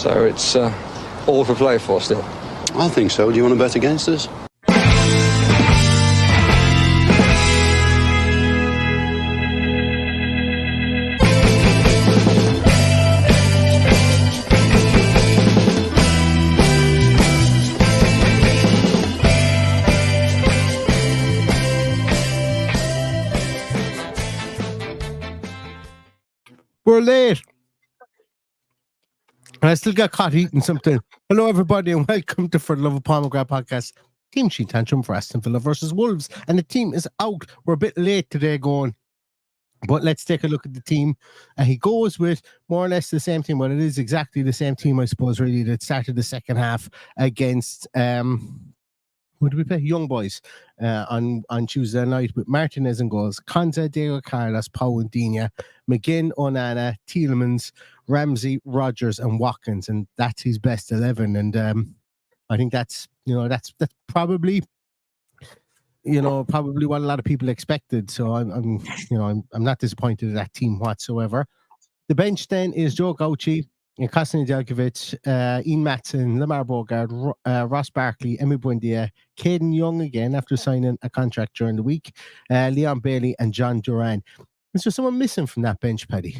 So it's all for play for still. I think so. Do you want to bet against us? We're late. And I still got caught eating something. Hello, everybody, and welcome to For the Love of Pomegranate podcast. Team Sheet Tantrum for Aston Villa versus Wolves. And the team is out. We're a bit late today going, but let's take a look at the team. And he goes with more or less the same team. Well, it is exactly the same team, I suppose, really, that started the second half against... who did we play? Young Boys on Tuesday night with Martinez and goals. Konza, Diego Carlos, Pau and Dina, McGinn, Onana, Tielemans, Ramsey, Rodgers and Watkins. And that's his best 11. And I think that's probably, probably what a lot of people expected. So I'm not disappointed in that team whatsoever. The bench then is Joe Gauci, Kostin Djelkovic, Ian Matson, Lamar Bogard, Ross Barkley, Emi Buendia, Caden Young again after signing a contract during the week, Leon Bailey and John Duran. Is there someone missing from that bench, Paddy?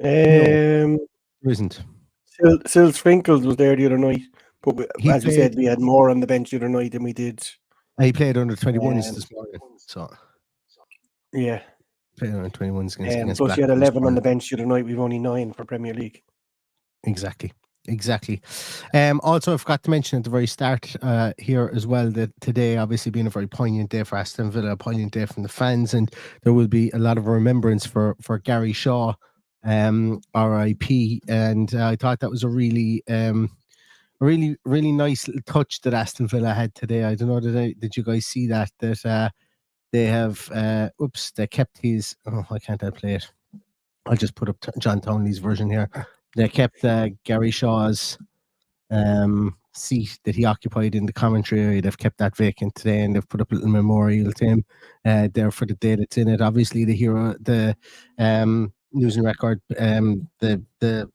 No, there isn't. Sil Sprinkles was there the other night, but as we said, we had more on the bench the other night than we did. He played under 21s this morning, so yeah. Played under 21s against plus you had 11 on the bench the other night. We've only 9 for Premier League. Exactly. Also, I forgot to mention at the very start here as well that today obviously being a very poignant day for Aston Villa, a poignant day from the fans, and there will be a lot of remembrance for Gary Shaw, RIP. And I thought that was a really nice little touch that Aston Villa had today. I don't know, did you guys see that they have they kept his I can't play it. I'll just put up John Townley's version here. They kept Gary Shaw's seat that he occupied in the commentary area. They've kept that vacant today, and they've put up a little memorial to him there for the day that's in it. Obviously, the hero, the News and Record, the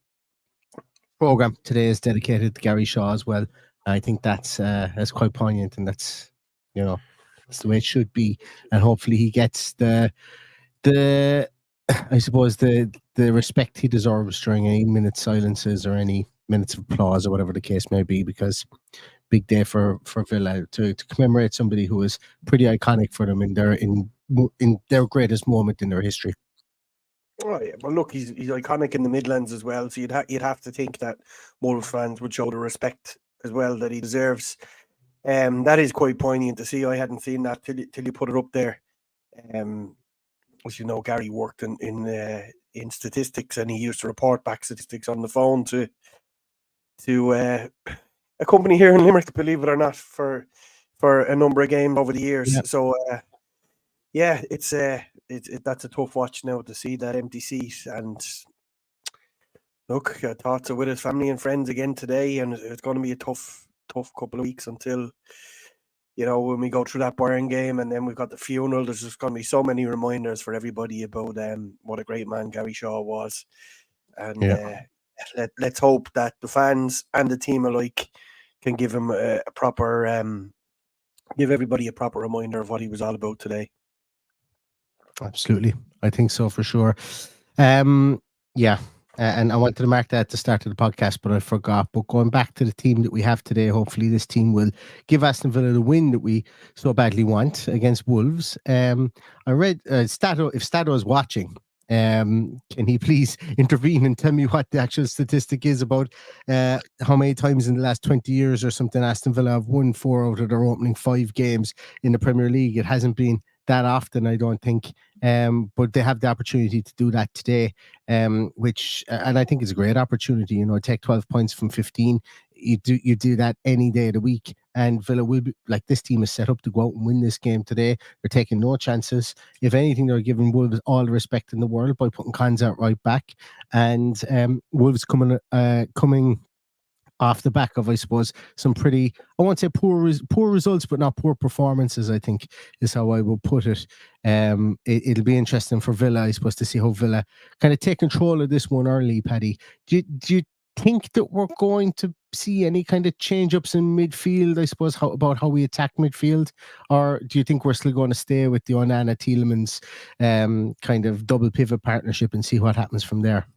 program today is dedicated to Gary Shaw as well. I think that's quite poignant, and that's that's the way it should be. And hopefully, he gets the I suppose the respect he deserves during any minute silences or any minutes of applause or whatever the case may be, because big day for Villa to commemorate somebody who was pretty iconic for them in their greatest moment in their history. Oh yeah, well look, he's iconic in the Midlands as well, so you'd have to think that Wolves fans would show the respect as well that he deserves. That is quite poignant to see. I hadn't seen that till you put it up there. As you know, Gary worked in statistics, and he used to report back statistics on the phone to a company here in Limerick, believe it or not, for a number of games over the years. Yeah. So it's that's a tough watch now to see that empty seat. And look, thoughts are with his family and friends again today, and it's going to be a tough couple of weeks until, when we go through that Bayern game, and then we've got the funeral. There's just going to be so many reminders for everybody about what a great man Gary Shaw was. And let's hope that the fans and the team alike can give him a proper, give everybody a proper reminder of what he was all about today. Absolutely. I think so for sure. And I wanted to mark that at the start of the podcast, but I forgot. But going back to the team that we have today, hopefully this team will give Aston Villa the win that we so badly want against Wolves. I read Stato, if Stato is watching, can he please intervene and tell me what the actual statistic is about how many times in the last 20 years or something Aston Villa have won 4 out of their opening 5 games in the Premier League. It hasn't been that often, I don't think, but they have the opportunity to do that today, which and I think it's a great opportunity. Take 12 points from 15. You do that any day of the week, and Villa will be like, this team is set up to go out and win this game today. They're taking no chances. If anything, they're giving Wolves all the respect in the world by putting Konza right back, and Wolves coming off the back of, I suppose, some pretty, I won't say poor results, but not poor performances, I think is how I will put it. It'll be interesting for Villa, I suppose, to see how Villa kind of take control of this one early, Paddy. Do you think that we're going to see any kind of change-ups in midfield, I suppose, about how we attack midfield? Or do you think we're still going to stay with the Onana Tielemans kind of double pivot partnership and see what happens from there?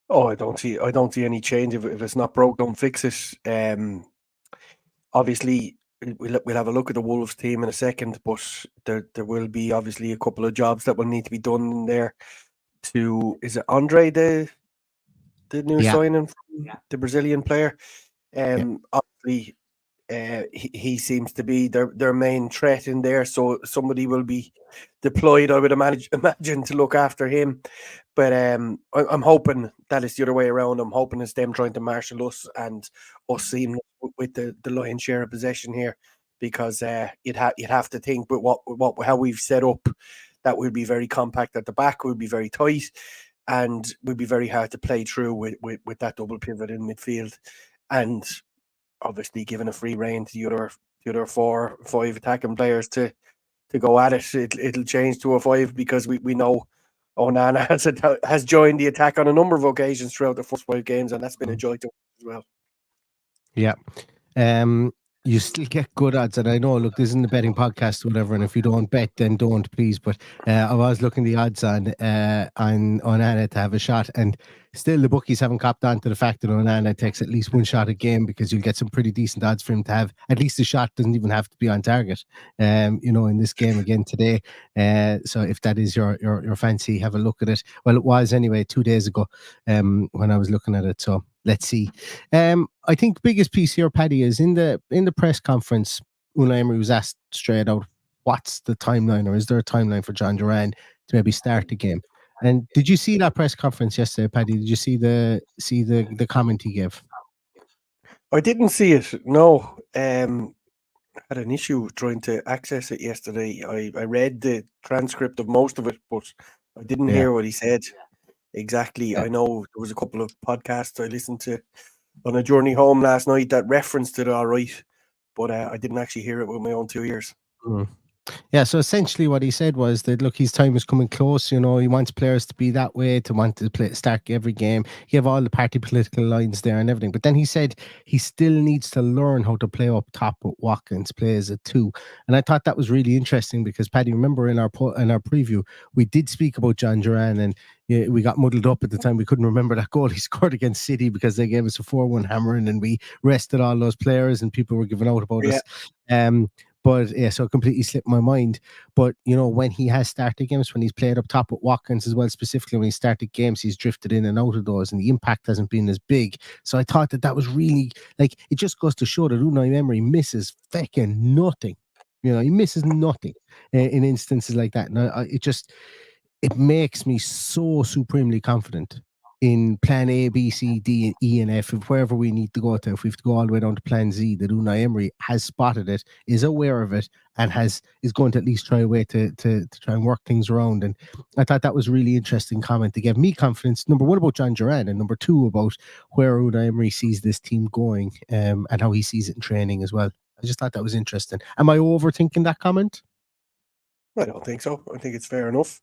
Oh, I don't see any change. If it's not broke, don't fix it. Obviously, we'll have a look at the Wolves team in a second, but there will be obviously a couple of jobs that will need to be done in there. Is it Andre the new signing from the Brazilian player? Obviously, he seems to be their main threat in there. So somebody will be deployed, I would imagine, to look after him. But I'm hoping that it's the other way around. I'm hoping it's them trying to marshal us and us seeing with the lion's share of possession here, because you'd have to think with how we've set up, that would be very compact at the back, would be very tight, and would be very hard to play through with that double pivot in midfield. And obviously giving a free rein to the other 4 or 5 attacking players to go at it. It'll change to a 5, because we know Onana has joined the attack on a number of occasions throughout the first 5 games, and that's been a joy to watch as well. Yeah. You still get good odds, and I know, look, this isn't a betting podcast or whatever, and if you don't bet, then don't, please. But I was looking the odds on Onana to have a shot, and still the bookies haven't copped on to the fact that Onana takes at least 1 shot a game, because you'll get some pretty decent odds for him to have at least a shot. Doesn't even have to be on target, in this game again today. So if that is your fancy, have a look at it. Well, it was anyway 2 days ago when I was looking at it. So let's see. I think the biggest piece here, Paddy, is in the press conference, Unai Emery was asked straight out, what's the timeline, or is there a timeline for John Duran to maybe start the game? And did you see that press conference yesterday, Paddy? Did you see the comment he gave? I didn't see it. No. Had an issue trying to access it yesterday. I read the transcript of most of it, but I didn't hear what he said exactly. I know there was a couple of podcasts I listened to on a journey home last night that referenced it all right, but I didn't actually hear it with my own 2 ears. Yeah, so essentially what he said was that, look, his time is coming close. He wants players to be that way, to want to start every game. He have all the party political lines there and everything. But then he said he still needs to learn how to play up top with Watkins, play as a 2. And I thought that was really interesting, because, Paddy, remember in our preview, we did speak about John Duran, and we got muddled up at the time. We couldn't remember that goal he scored against City because they gave us a 4-1 hammering, and we rested all those players and people were giving out about us. But yeah, so it completely slipped my mind. But, when he has started games, when he's played up top with Watkins as well, specifically when he started games, he's drifted in and out of those, and the impact hasn't been as big. So I thought that was really, it just goes to show that Unai Emery misses fucking nothing. He misses nothing in instances like that. And it makes me so supremely confident in plan A, B, C, D, E, and F, if wherever we need to go to, if we have to go all the way down to plan Z, that Unai Emery has spotted it, is aware of it, and is going to at least try a way to try and work things around. And I thought that was a really interesting comment to give me confidence, number 1, about John Duran, and number 2, about where Unai Emery sees this team going, and how he sees it in training as well. I just thought that was interesting. Am I overthinking that comment? I don't think so. I think it's fair enough.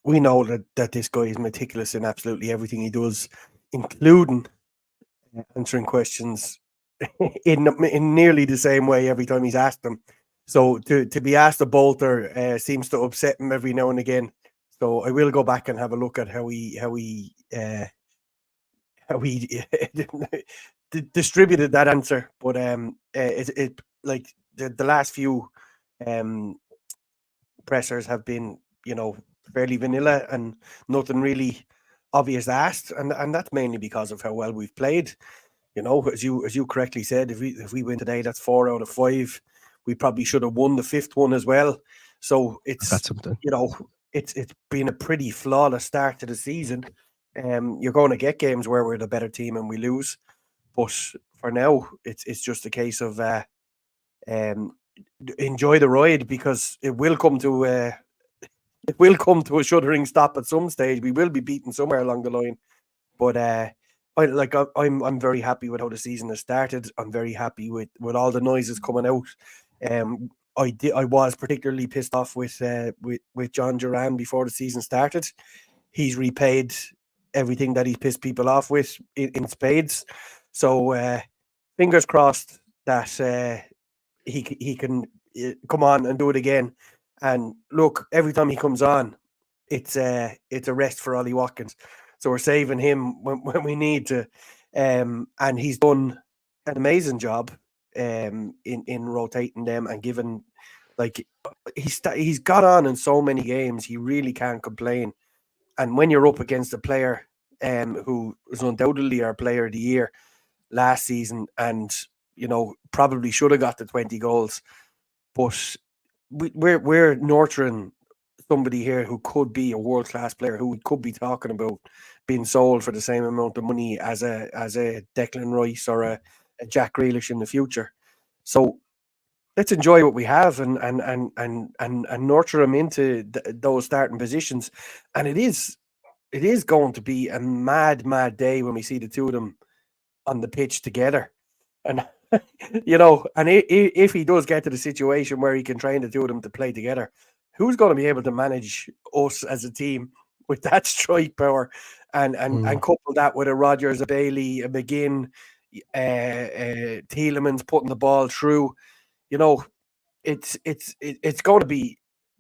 We know that this guy is meticulous in absolutely everything he does, including answering questions in nearly the same way every time he's asked them. So to be asked a bolter seems to upset him every now and again. So I will go back and have a look at how he distributed that answer. But it like the last few pressers have been, fairly vanilla and nothing really obvious asked, and that's mainly because of how well we've played. As you correctly said, if we win today, that's 4 out of 5. We probably should have won the 5th one as well. So it's it's been a pretty flawless start to the season. You're going to get games where we're the better team and we lose, but for now, it's just a case of enjoy the ride, because it will come to a shuddering stop at some stage. We will be beaten somewhere along the line, but I'm very happy with how the season has started. I'm very happy with all the noises coming out. I was particularly pissed off with John Duran before the season started. He's repaid everything that he's pissed people off with in spades. So fingers crossed that he can come on and do it again. And look, every time he comes on, it's a rest for Ollie Watkins. So we're saving him when we need to. And he's done an amazing job in rotating them and giving, like, he's got on in so many games. He really can't complain. And when you're up against a player who was undoubtedly our player of the year last season, and probably should have got the 20 goals, but we're nurturing somebody here who could be a world-class player, who we could be talking about being sold for the same amount of money as a Declan Rice or a Jack Grealish in the future. So let's enjoy what we have and nurture him into those starting positions. And it is going to be a mad day when we see the two of them on the pitch together. And and if he does get to the situation where he can train the two of them to play together, who's going to be able to manage us as a team with that strike power and couple that with a Rodgers, a Bailey, a McGinn, Tielemans putting the ball through? It's going to be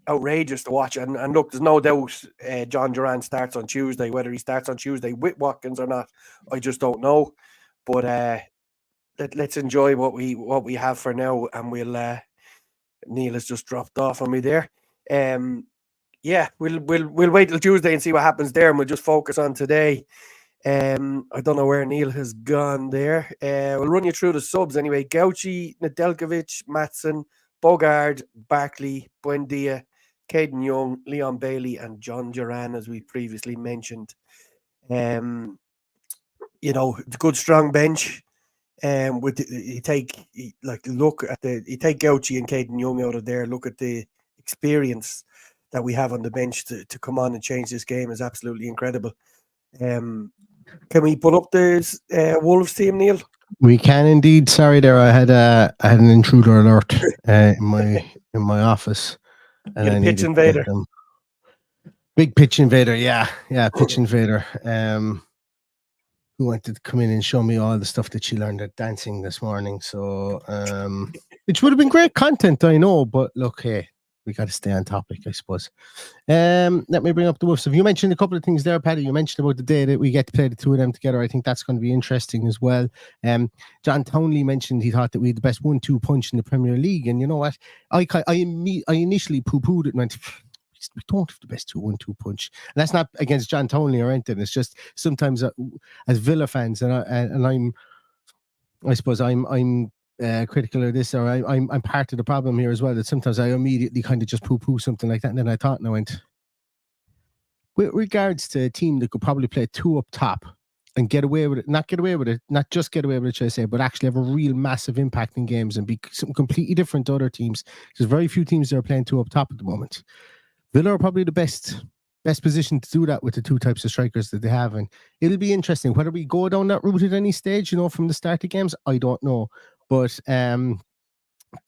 outrageous to watch. And look, there's no doubt John Duran starts on Tuesday. Whether he starts on Tuesday with Watkins or not, I just don't know. But let's enjoy what we have for now, and we'll. Neil has just dropped off on me there. We'll wait till Tuesday and see what happens there, and we'll just focus on today. I don't know where Neil has gone there. We'll run you through the subs anyway. Gauchi, Nedeljkovic, Matson, Bogard, Barkley, Buendia, Caden Young, Leon Bailey, and John Duran, as we previously mentioned. It's a good strong bench. You take Gauchi and Caden Young out of there. Look at the experience that we have on the bench to come on and change this game is absolutely incredible. Can we pull up the Wolves team, Neil? We can indeed. Sorry, there. I had an intruder alert in my office. And I pitch invader. Big pitch invader. Yeah, pitch invader. Who wanted to come in and show me all the stuff that she learned at dancing this morning. So, which would have been great content, I know. But look, hey, we got to stay on topic, I suppose. Let me bring up the Wolves. So you mentioned a couple of things there, Paddy. You mentioned about the day that we get to play the two of them together. I think that's going to be interesting as well. John Townley mentioned he thought that we had the best 1-2 punch in the Premier League. And you know what? I initially poo-pooed it and went, we don't have the best 2-1-2 punch. And that's not against John Townley or anything. It's just sometimes as Villa fans, and I suppose I'm critical of this, or I'm part of the problem here as well, that sometimes I immediately kind of just poo-poo something like that, and then I thought and I went, with regards to a team that could probably play two up top and get away with it, not just get away with it, should I say, but actually have a real massive impact in games and be something completely different to other teams. There's very few teams that are playing two up top at the moment. Villa are probably the best position to do that with the two types of strikers that they have, and it'll be interesting whether we go down that route at any stage. From the start of games, I don't know, but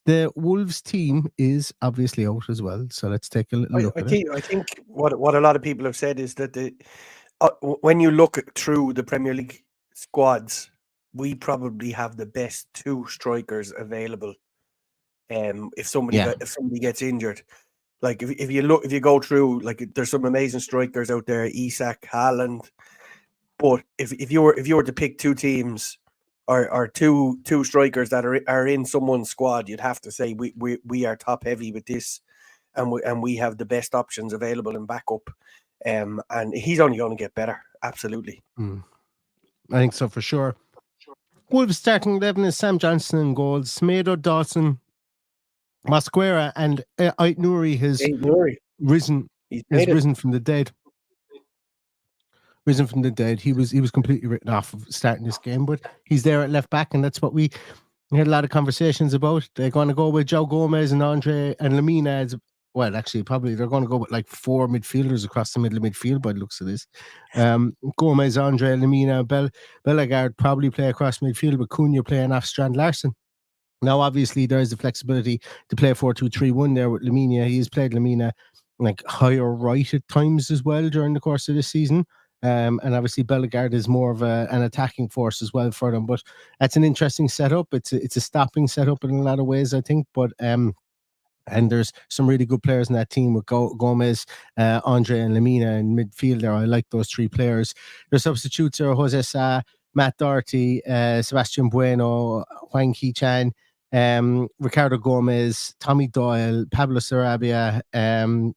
the Wolves team is obviously out as well. So let's take a little look at it. I think what a lot of people have said is that when you look through the Premier League squads, we probably have the best two strikers available. If somebody gets injured. Like if you go through, like, there's some amazing strikers out there, Isak, Haaland. But if you were to pick two teams or two strikers that are in someone's squad, you'd have to say we are top heavy with this, and we have the best options available in backup. And he's only going to get better. Absolutely. I think so for sure. Wolves starting 11 is Sam Johnson in goals, Smedo, Dawson, Mosquera, and Ait Nouri has risen from the dead. Risen from the dead. He was completely written off of starting this game, but he's there at left back, and that's what we had a lot of conversations about. They're going to go with Joe Gomez and Andre and Lamina well, actually, probably they're going to go with like 4 midfielders across the middle of midfield by the looks of this. Gomez, Andre, Lamina, Bellegarde probably play across midfield, with Cunha playing off Strand Larson. Now, obviously, there is the flexibility to play 4-2-3-1 there with Lamina. He's played Lamina like higher right at times as well during the course of this season. And obviously, Bellegarde is more of an attacking force as well for them. But that's an interesting setup. It's a stopping setup in a lot of ways, I think. But and there's some really good players in that team with Gomez, Andre, and Lamina in midfield there. I like those 3 players. Their substitutes are Jose Sa, Matt Doherty, Sebastian Bueno, Huang Qichan, Ricardo Gomez, Tommy Doyle, Pablo Sarabia,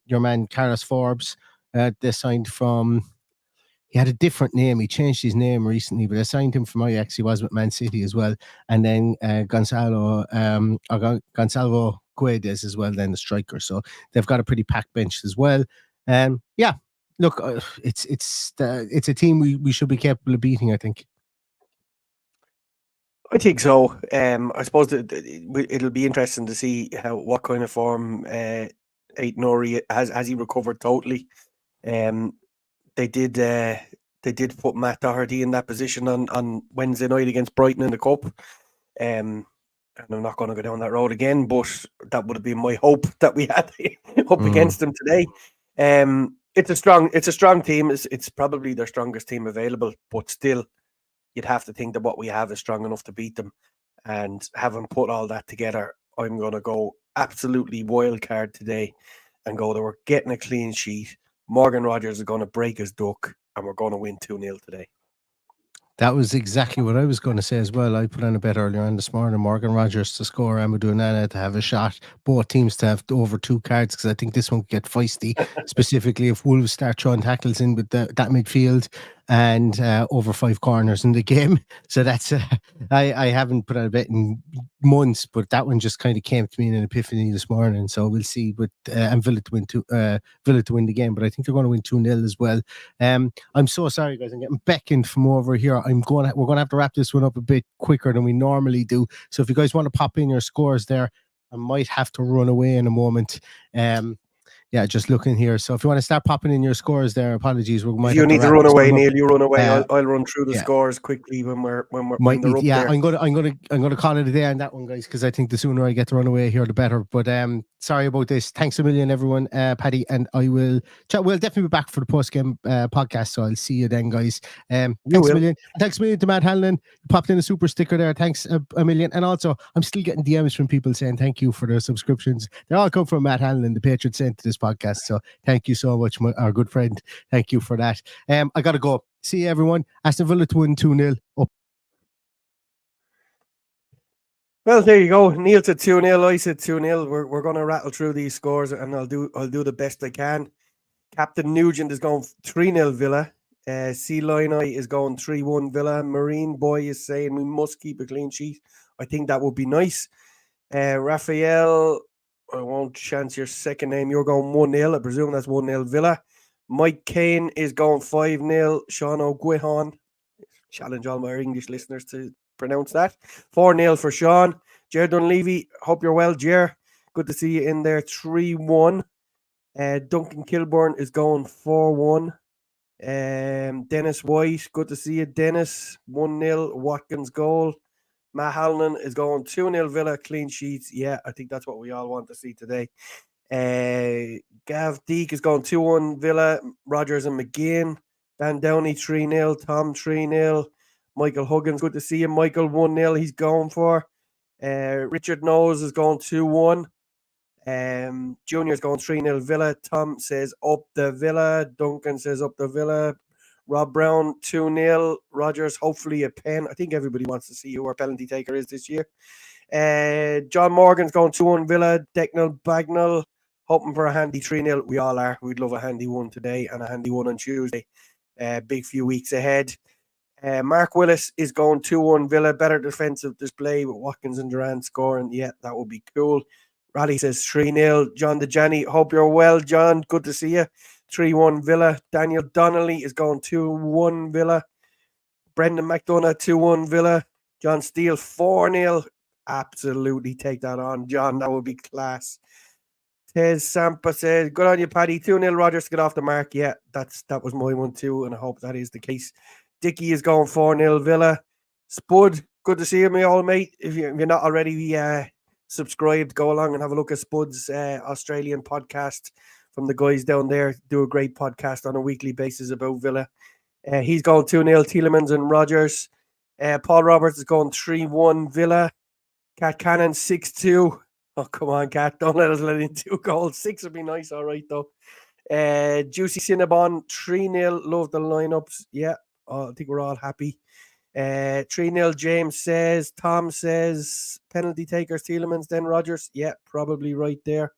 your man Carlos Forbes. They signed from. He had a different name. He changed his name recently, but I signed him from Ajax. He was with Man City as well. And then Gonzalo Guedes as well, then the striker. So they've got a pretty packed bench as well. Yeah, look, it's a team we should be capable of beating, I think. I think so. I suppose it'll be interesting to see what kind of form Eight Nori has he recovered totally. They did put Matt Doherty in that position on Wednesday night against Brighton in the Cup. And I'm not going to go down that road again, but that would have been my hope that we had up against them today. It's a strong team. It's probably their strongest team available, but still, you'd have to think that what we have is strong enough to beat them. And having put all that together, I'm going to go absolutely wild card today and go that we're getting a clean sheet. Morgan Rogers is going to break his duck, and we're going to win 2-0 today. That was exactly what I was going to say as well. I put on a bet earlier on this morning, Morgan Rogers to score, Amadou Onana to have a shot, both teams to have over 2 cards, because I think this one could get feisty, specifically if Wolves start throwing tackles in with that midfield and over 5 corners in the game. So that's I haven't put on a bet in months, but that one just kind of came to me in an epiphany this morning. So we'll see. But and Villa to win the game, but I think they're going to win 2-0 as well. I'm so sorry, guys. I'm getting beckoned from over here. We're going to have to wrap this one up a bit quicker than we normally do. So if you guys want to pop in your scores there, I might have to run away in a moment. Yeah, just looking here. So if you want to start popping in your scores there, apologies. We might you have need to run away, Neil. You run away. I'll run through the yeah. scores quickly when they're up yeah, there. I'm gonna call it a day on that one, guys, because I think the sooner I get to run away here, the better. But sorry about this. Thanks a million, everyone, Paddy, and I will chat. We'll definitely be back for the post game podcast. So I'll see you then, guys. Thanks a million. Thanks a million to Matt Hanlon. Popped in a super sticker there. Thanks a million. And also, I'm still getting DMs from people saying thank you for their subscriptions. They all come from Matt Hanlon, the patron sent to this podcast. So thank you so much, our good friend. Thank you for that. I gotta go. See you, everyone. Aston Villa to win 2-0. Up. Well, there you go. Neil said 2-0. I said 2-0. We're going to rattle through these scores, and I'll do the best I can. Captain Nugent is going 3-0 Villa. C Liney is going 3-1 Villa. Marine Boy is saying we must keep a clean sheet. I think that would be nice. Raphael, I won't chance your second name. You're going 1-0. I presume that's 1-0 Villa. Mike Kane is going 5-0. Sean O'Guihon. Challenge all my English listeners to pronounce that. 4-0 for Sean. Jer Dunleavy, hope you're well, Jer. Good to see you in there. 3-1. Duncan Kilburn is going 4-1. Dennis White, good to see you, Dennis. 1-0. Watkins goal. Matt Halloran is going 2-0 Villa, clean sheets. Yeah, I think that's what we all want to see today. Gav Deek is going 2-1 Villa. Rogers and McGinn. Dan Downey 3-0. Tom 3-0. Michael Huggins, good to see you. Michael 1-0 he's going for. Richard Knowles is going 2-1. Junior's going 3-0 Villa. Tom says up the Villa. Duncan says up the Villa. Rob Brown 2-0. Rogers, hopefully a pen. I think everybody wants to see who our penalty taker is this year. John Morgan's going 2-1 Villa. Decnal Bagnall hoping for a handy 3-0. We all are. We'd love a handy one today and a handy one on Tuesday. Big few weeks ahead. Mark Willis is going 2-1 Villa. Better defensive display with Watkins and Duran scoring. Yeah, that would be cool. Raleigh says 3-0. John DeJani, hope you're well, John. Good to see you. 3-1 Villa. Daniel Donnelly is going 2-1 Villa. Brendan McDonough 2-1 Villa. John Steele 4-0. Absolutely take that on, John. That would be class. Tez Sampa says, good on you, Paddy. 2-0 Rodgers to get off the mark. Yeah, that was my one too, and I hope that is the case. Dickie is going 4-0 Villa. Spud, good to see you, my old mate. If you're not already subscribed, go along and have a look at Spud's Australian podcast from the guys down there. Do a great podcast on a weekly basis about Villa. He's going 2-0 Tielemans and Rodgers. Paul Roberts is going 3-1 Villa. Cat Cannon 6-2. Oh, come on, Cat. Don't let us let in 2 goals. 6 would be nice, all right, though. Juicy Cinnabon 3-0. Love the lineups. Yeah, I think we're all happy. 3-0 James says. Tom says penalty takers Tielemans, then Rodgers. Yeah, probably right there.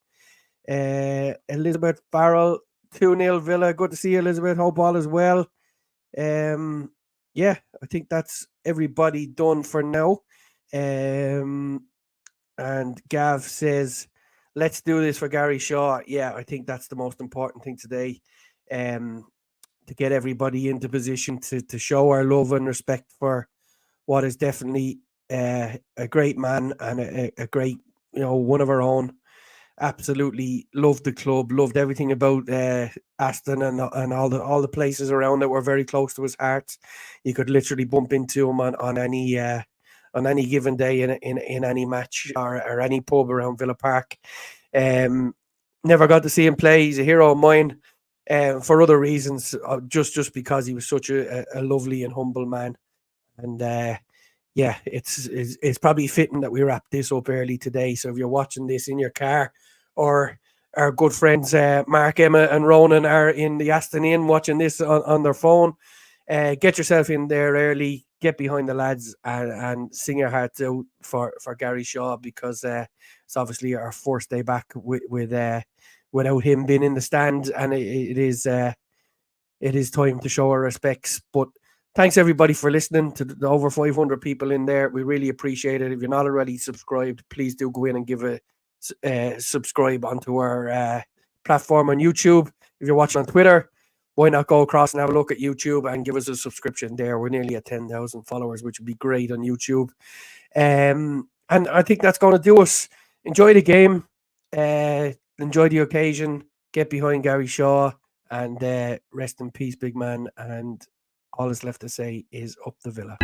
Elizabeth Farrell 2-0 Villa. Good to see you, Elizabeth. Hope all is well. Yeah, I think that's everybody done for now. And Gav says, let's do this for Gary Shaw. Yeah, I think that's the most important thing today. To get everybody into position to show our love and respect for what is definitely a great man and a great, one of our own. Absolutely loved the club, loved everything about Aston and all the places around that were very close to his heart. You could literally bump into him on any given day in any match or any pub around Villa Park. Never got to see him play. He's a hero of mine for other reasons, just because he was such a lovely and humble man. And yeah, it's probably fitting that we wrap this up early today. So if you're watching this in your car, or our good friends Mark, Emma and Ronan are in the Aston Inn watching this on their phone, get yourself in there early, get behind the lads and sing your hearts out for Gary Shaw, because it's obviously our first day back without him being in the stand, and it is time to show our respects. But thanks everybody for listening to the over 500 people in there. We really appreciate it. If you're not already subscribed, please do go in and give a subscribe onto our platform on YouTube. If you're watching on Twitter, why not go across and have a look at YouTube and give us a subscription there? We're nearly at 10,000 followers, which would be great on YouTube. And I think that's going to do us. Enjoy the game. Enjoy the occasion. Get behind Gary Shaw. And rest in peace, big man. And all that's left to say is up the Villa.